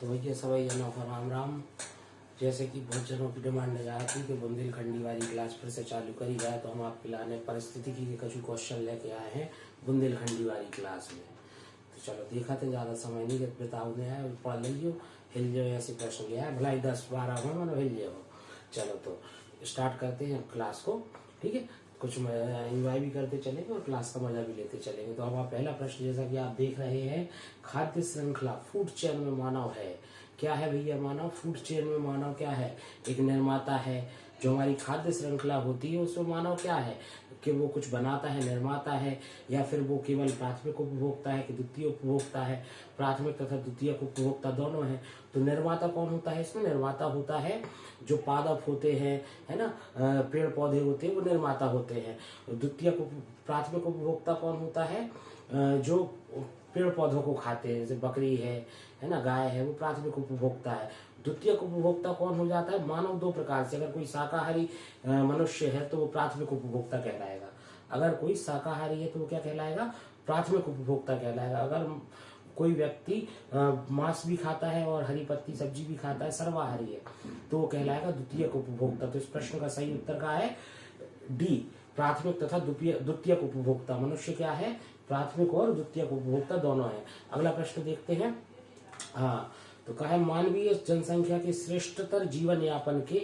तो भैया सभी जनों को राम राम। जैसे कि बहुत जनों की डिमांड है थी कि बुंदेलखंडी वाली क्लास फिर से चालू करी जाए, तो हम आपके लाने परिस्थितिकी के कुछ क्वेश्चन लेके आए हैं बुंदेलखंडी वाली क्लास में। तो चलो देखा थे, ज़्यादा समय नहीं बिताऊ ने आए, पढ़ लीजिए, हिल जाओ, ऐसे प्रश्न लिया है भलाई 10-12 में मतलब हिल जाओ। चलो तो स्टार्ट करते हैं क्लास को, ठीक है। कुछ एंजॉय भी करते चलेंगे और क्लास का मजा भी लेते चलेंगे। तो हमारा पहला प्रश्न, जैसा कि आप देख रहे हैं, खाद्य श्रृंखला फूड चेन में मानव है। क्या है भैया मानव? फूड चेन में मानव क्या है? एक निर्माता है। जो हमारी खाद्य श्रृंखला होती है उसमें मानव क्या है कि वो कुछ बनाता है, निर्माता है, या फिर वो केवल प्राथमिक उपभोक्ता है कि द्वितीय उपभोक्ता है। प्राथमिक तथा द्वितीय उपभोक्ता दोनों है। तो निर्माता कौन होता है इसमें? निर्माता होता है जो पादप होते हैं, है ना, पेड़ पौधे होते हैं, वो निर्माता होते हैं। द्वितीय प्राथमिक उपभोक्ता कौन होता है? जो पेड़ पौधों को खाते हैं, जैसे बकरी है ना, गाय है, वो प्राथमिक उपभोक्ता है। द्वितीय उपभोक्ता कौन हो जाता है? मानव दो प्रकार से, अगर कोई शाकाहारी मनुष्य है तो वो प्राथमिक उपभोक्ता कहलाएगा। अगर कोई शाकाहारी है तो वो क्या कहलाएगा? प्राथमिक उपभोक्ता कहलाएगा। अगर कोई व्यक्ति मांस भी खाता है और हरी पत्ती सब्जी भी खाता है, सर्वाहारी है, तो वो कहलाएगा द्वितीय उपभोक्ता। तो इस प्रश्न का सही उत्तर क्या है? डी, प्राथमिक तथा द्वितीय उपभोक्ता। मनुष्य क्या है? प्राथमिक और द्वितीय उपभोक्ता दोनों है। अगला प्रश्न देखते हैं। हाँ, तो कहा है मानवीय जनसंख्या के श्रेष्ठतर जीवन यापन के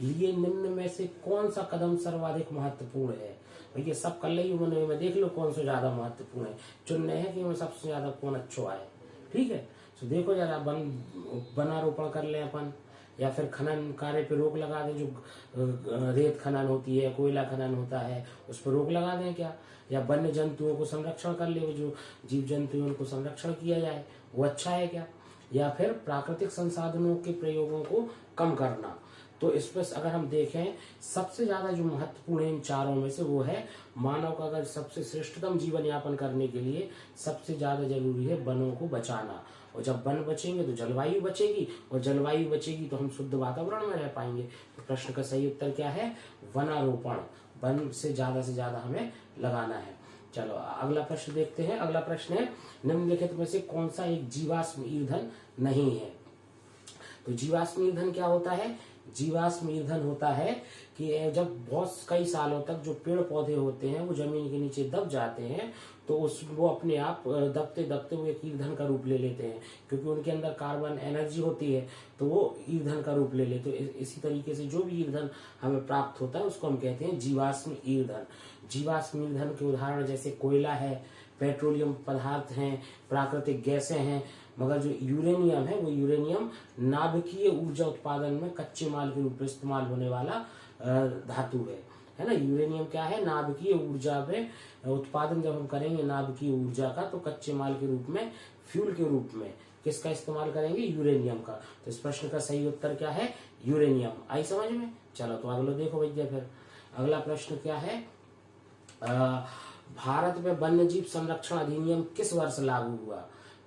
लिए निम्न में से कौन सा कदम सर्वाधिक महत्वपूर्ण है? भैया सब कर ली उन्होंने, में देख लो कौन सा ज्यादा महत्वपूर्ण है, चुनने हैं कि में सबसे ज्यादा कौन अच्छा आए, ठीक है। तो देखो जरा, वनारोपण कर ले अपन, या फिर खनन कार्य पे रोक लगा दें। जो रेत खनन होती है, कोयला खनन होता है, उस पर रोक लगा दें क्या? या वन्य जंतुओं को संरक्षण कर ले, जो जीव जंतु हैं उनको संरक्षण किया जाए, वो अच्छा है क्या? या फिर प्राकृतिक संसाधनों के प्रयोगों को कम करना। तो इस पर अगर हम देखें, सबसे ज्यादा जो महत्वपूर्ण है इन चारों में से वो है मानव का अगर सबसे श्रेष्ठतम जीवन यापन करने के लिए सबसे ज्यादा जरूरी है वनों को बचाना। और जब वन बचेंगे तो जलवायु बचेगी, और जलवायु बचेगी तो हम शुद्ध वातावरण में रह पाएंगे। तो प्रश्न का सही उत्तर क्या है? वनारोपण, वन से ज्यादा हमें लगाना है। चलो अगला प्रश्न देखते हैं। अगला प्रश्न है निम्नलिखित में से कौन सा एक जीवाश्म ईंधन नहीं है? तो जीवाश्म ईंधन क्या होता है? जीवाश्म ईंधन होता है कि जब बहुत कई सालों तक जो पेड़ पौधे होते हैं वो जमीन के नीचे दब जाते हैं, तो वो अपने आप दबते दबते वो एक ईंधन का रूप ले लेते हैं, क्योंकि उनके अंदर कार्बन एनर्जी होती है, तो वो ईंधन का रूप ले लेते हैं। इसी तरीके से जो भी ईंधन हमें प्राप्त होता है उसको हम कहते हैं जीवाश्म ईंधन। जीवाश्म ईंधन के उदाहरण जैसे कोयला है, पेट्रोलियम पदार्थ हैं, प्राकृतिक गैसें हैं। मगर जो यूरेनियम है वो यूरेनियम नाभिकीय ऊर्जा उत्पादन में कच्चे माल के रूप में इस्तेमाल होने वाला धातु है ना। यूरेनियम क्या है? नाभिकीय ऊर्जा में उत्पादन जब हम करेंगे नाभिकीय ऊर्जा का, तो कच्चे माल के रूप में, फ्यूल के रूप में किसका इस्तेमाल करेंगे? यूरेनियम का। तो इस प्रश्न का सही उत्तर क्या है? यूरेनियम। आई समझ में? चलो तो अगला देखो भैया, फिर अगला प्रश्न क्या है? भारत में वन्यजीव संरक्षण अधिनियम किस वर्ष लागू हुआ?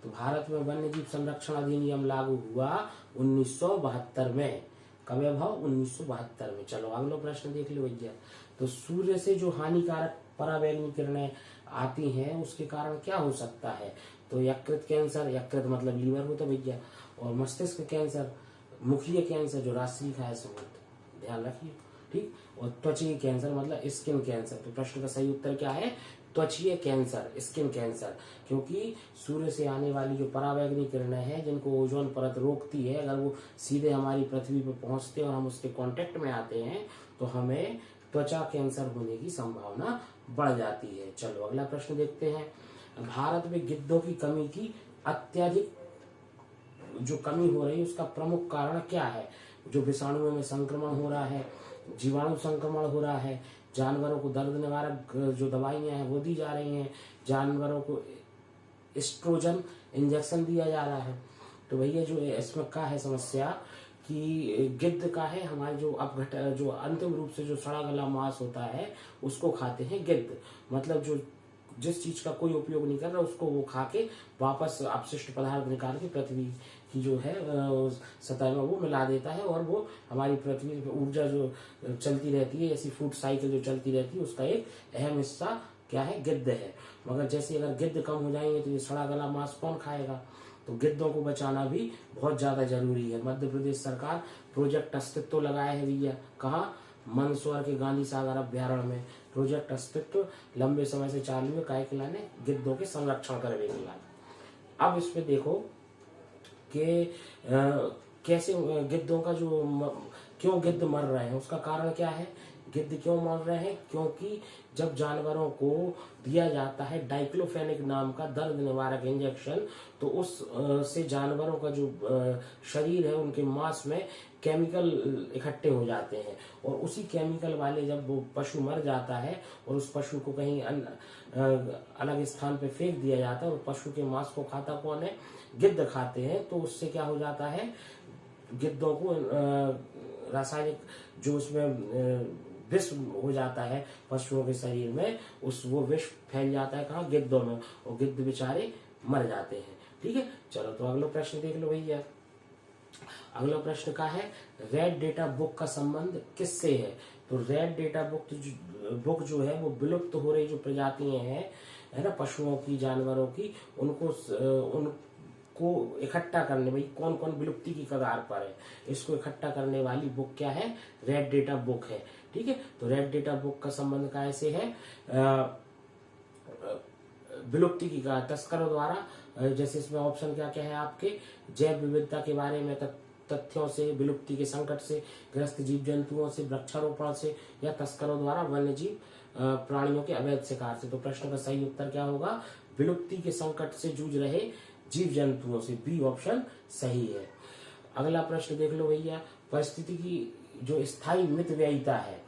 तो भारत में वन्यजीव संरक्षण अधिनियम लागू हुआ 1972 में। कब है भाव? 1972 में। चलो अगला प्रश्न देख लो भैया। तो सूर्य से जो हानिकारक पराबैंगनी किरणें आती हैं उसके कारण क्या हो सकता है? तो यकृत कैंसर, यकृत मतलब लीवर होता है भैया, और मस्तिष्क कैंसर, मुखीय कैंसर जो राष्ट्रीय है ध्यान रखिए, ठीक। और त्वचीय कैंसर मतलब स्किन कैंसर। तो प्रश्न का सही उत्तर क्या है? त्वचीय कैंसर, स्किन कैंसर। क्योंकि सूर्य से आने वाली जो पराबैंगनी किरणें हैं जिनको ओजोन परत रोकती है, अगर वो सीधे हमारी पृथ्वी पर पहुंचते हैं और हम उसके कांटेक्ट में आते हैं तो हमें त्वचा कैंसर होने की संभावना बढ़ जाती है। चलो अगला प्रश्न देखते हैं। भारत में गिद्धों की कमी की अत्यधिक जो कमी हो रही है उसका प्रमुख कारण क्या है? जो विषाणुओं में संक्रमण हो रहा है, जीवाणु संक्रमण हो रहा है, जानवरों को दर्द निवारक जो दवाइयां हैं वो दी जा रही हैं, जानवरों को एस्ट्रोजन इंजेक्शन दिया जा रहा है। तो भैया जो इसमें क्या है समस्या कि गिद्ध का है हमारे जो अपघट जो अंतिम रूप से जो सड़ा गला मांस होता है उसको खाते हैं गिद्ध। मतलब जो जिस चीज का कोई उपयोग नहीं कर रहा उसको वो खा के वापस अपशिष्ट पदार्थ निकाल के पृथ्वी की जो है सतह में वो मिला देता है, और वो हमारी पृथ्वी पर ऊर्जा जो चलती रहती है, ऐसी फूड साइकिल जो चलती रहती है, उसका एक अहम हिस्सा क्या है? गिद्ध है। मगर जैसे अगर गिद्ध कम हो जाएंगे तो ये सड़ा गला मांस कौन खाएगा? तो गिद्धों को बचाना भी बहुत ज्यादा जरूरी है। मध्य प्रदेश सरकार प्रोजेक्ट अस्तित्व लगाया है भैया, कहाँ, मंदसौर के गांधी सागर अभ्यारण्य में प्रोजेक्ट अस्तित्व लंबे समय से चालू है, काहे के लाने, गिद्धों के संरक्षण करने के लाने। अब इसमें देखो कि कैसे गिद्धों का जो क्यों गिद्ध मर रहे हैं, उसका कारण क्या है, गिद्ध क्यों मर रहे हैं, क्योंकि जब जानवरों को दिया जाता है डाइक्लोफेनिक नाम का दर्द निवारक इंजेक्शन, तो उस से जानवरों का जो शरीर है, उनके मांस में केमिकल इकट्ठे हो जाते हैं, और उसी केमिकल वाले जब वो पशु मर जाता है और उस पशु को कहीं अलग स्थान पे फेंक दिया जाता है, और पशु के मांस को खाता कौन है, गिद्ध खाते हैं। तो उससे क्या हो जाता है, गिद्धों को रासायनिक जो उसमें विष हो जाता है पशुओं के शरीर में, वो विष फैल जाता है कहाँ, गिद्धों में, और गिद्ध बेचारे मर जाते हैं। ठीक है, चलो तो अगला प्रश्न देख लो भैया। अगला प्रश्न का है, रेड डेटा बुक का संबंध किससे है। तो रेड डेटा बुक जो है वो विलुप्त हो रही जो प्रजातियां हैं, है ना, पशुओं की, जानवरों की, उनको इकट्ठा करने, भाई कौन कौन विलुप्ति की कगार पर है, इसको इकट्ठा करने वाली बुक क्या है, रेड डेटा बुक है। ठीक है, तो रेड डेटा बुक का संबंध कैसे है, विलुप्ति की कगार, तस्करों द्वारा, जैसे इसमें ऑप्शन क्या क्या है आपके, जैव विविधता के बारे में तथ्यों से, विलुप्ति के संकट से ग्रस्त जीव जंतुओं से, वृक्षारोपण से, या तस्करों द्वारा वन्य जीव प्राणियों के अवैध शिकार से। तो प्रश्न का सही उत्तर क्या होगा, विलुप्ति के संकट से जूझ रहे जीव जंतुओं से, बी ऑप्शन सही है। अगला प्रश्न देख लो भैया, परिस्थिति की जो स्थायी मितव्ययिता है,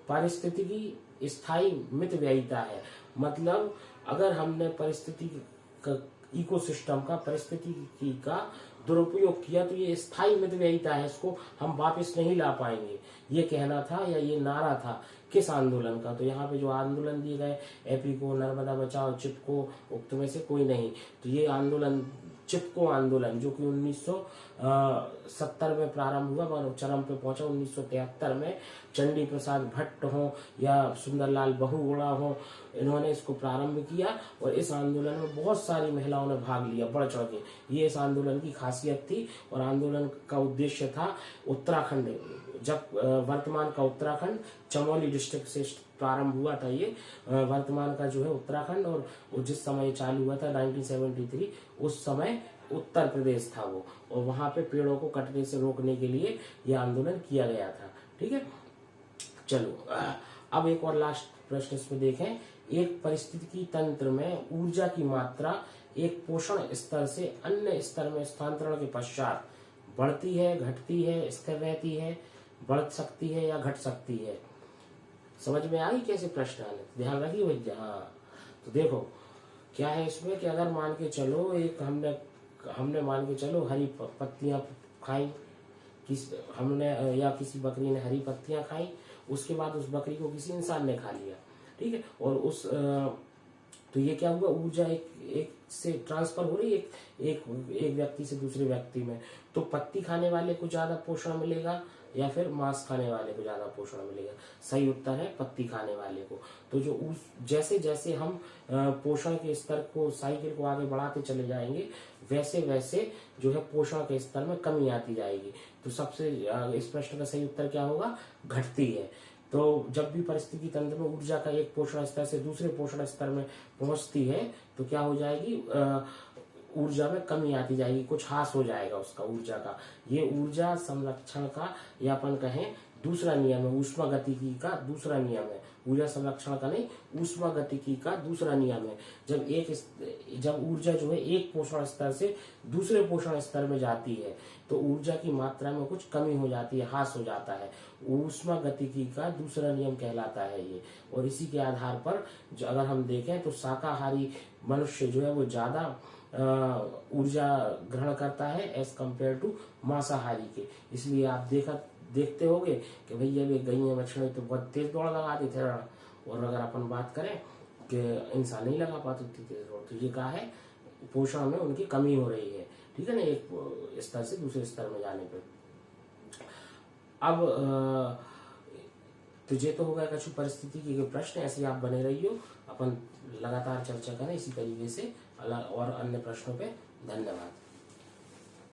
परिस्थिति की स्थायी मितव्ययिता है, मतलब अगर हमने परिस्थिति का, इकोसिस्टम का, परिस्थिति का दुरुपयोग किया तो ये स्थायी मितव्ययिता है, इसको हम वापस नहीं ला पाएंगे। ये कहना था या ये नारा था किस आंदोलन का, तो यहाँ पे जो आंदोलन दिए गए, एपीको, नर्मदा बचाओ, चिपको, उक्त में से कोई नहीं, तो ये आंदोलन चिपको आंदोलन, जो कि 1970 में प्रारंभ हुआ और चरम पे पहुंचा 1973 में। चंडी प्रसाद भट्ट हो या सुंदरलाल बहुगुणा हो, इन्होंने इसको प्रारंभ किया, और इस आंदोलन में बहुत सारी महिलाओं ने भाग लिया बढ़ चढ़ के, ये इस आंदोलन की खासियत थी। और आंदोलन का उद्देश्य था उत्तराखंड, जब वर्तमान का उत्तराखंड चमोली डिस्ट्रिक्ट से प्रारंभ हुआ था ये, वर्तमान का जो है उत्तराखंड, और जिस समय चालू हुआ था 1973, उस समय उत्तर प्रदेश था वो, और वहां पे पेड़ों को कटने से रोकने के लिए ये आंदोलन किया गया था। ठीक है, चलो अब एक और लास्ट प्रश्न इसमें देखें, एक परिस्थितिकी तंत्र में ऊर्जा की मात्रा एक पोषण स्तर से अन्य स्तर में स्थानांतरण के पश्चात बढ़ती है, घटती है, स्थिर रहती है, बढ़ सकती है या घट सकती है। समझ में आई कैसे प्रश्न आने, ध्यान रखिए भैया। हाँ, तो देखो क्या है इसमें कि अगर मान के चलो, एक हमने मान के चलो हरी पत्तियां खाई, हमने या किसी बकरी ने हरी पत्तियां खाई, उसके बाद उस बकरी को किसी इंसान ने खा लिया। ठीक है, और तो ये क्या हुआ, ऊर्जा एक से ट्रांसफर हो रही है एक व्यक्ति से दूसरे व्यक्ति में। तो पत्ती खाने वाले को ज्यादा पोषण मिलेगा या फिर मांस खाने वाले को ज्यादा पोषण मिलेगा, सही उत्तर है पत्ती खाने वाले को। तो जो जैसे जैसे हम पोषण के स्तर को, साइकिल को आगे बढ़ाते चले जाएंगे, वैसे वैसे जो है पोषण के स्तर में कमी आती जाएगी। तो सबसे इस प्रश्न का सही उत्तर क्या होगा, घटती है। तो जब भी परिस्थिति तंत्र में ऊर्जा का एक पोषण स्तर से दूसरे पोषण स्तर में पहुंचती है, तो क्या हो जाएगी, ऊर्जा में कमी आती जाएगी, कुछ ह्रास हो जाएगा उसका ऊर्जा का। ये ऊर्जा संरक्षण का, या अपन कहें दूसरा नियम है, ऊष्मागतिकी का दूसरा नियम है। ऊर्जा संरक्षण का नहीं, ऊष्मागतिकी का दूसरा नियम है। जब ऊर्जा जो है एक पोषण स्तर से दूसरे पोषण स्तर में जाती है, तो ऊर्जा की मात्रा में कुछ कमी हो जाती है, ह्रास हो जाता है। ऊष्मागतिकी का दूसरा नियम कहलाता है ये। और इसी के आधार पर अगर हम देखें तो शाकाहारी मनुष्य जो है वो ज्यादा ऊर्जा ग्रहण करता है एज कम्पेयर टू मांसाहारी के। इसलिए आप देखते होंगे कि भैया भी गईया बछड़े तो बहुत तेज दौड़ लगाते थे, और अगर अपन बात करें कि इंसान नहीं लगा पाते उतनी तेज दौड़, तो ये कहा है पोषण में उनकी कमी हो रही है। ठीक है ना, एक स्तर से दूसरे स्तर में जाने पर। अब तो ये तो होगा कुछ परिस्थिति के प्रश्न, ऐसे आप बने रहिए, अपन लगातार चर्चा करें इसी तरीके से और अन्य प्रश्नों पे। धन्यवाद।